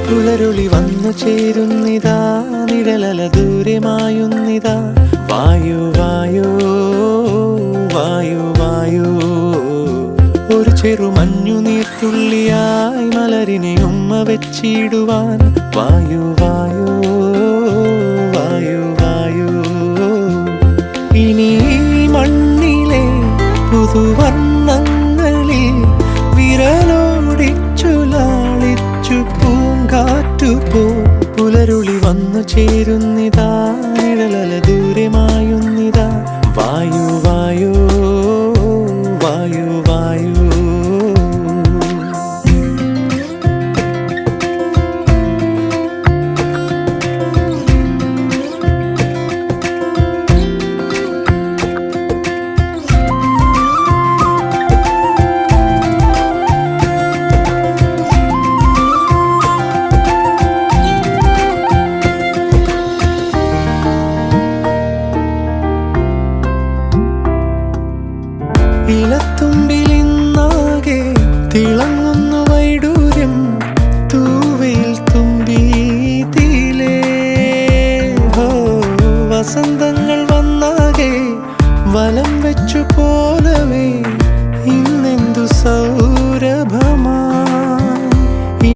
പുലരുളി വന്നു ചേരുന്നിതാ, നിഴലല ദൂരെ മായുന്നിതാ. വായു വായു വായു വായു, ഒരു ചെറു മഞ്ഞു നീർത്തുള്ളിയായി മലരിനെ ഉമ്മ വെച്ചിടുവാൻ. വായു വായു വായു വായു, ഇനി മണ്ണിലെ പുതുവർണ്ണങ്ങളിൽ വിരലോടിച്ചു ലാളിച്ചു പൂങ്കാറ്റുപോ. പുലരുളി വന്നു ചേരുന്നിതാ,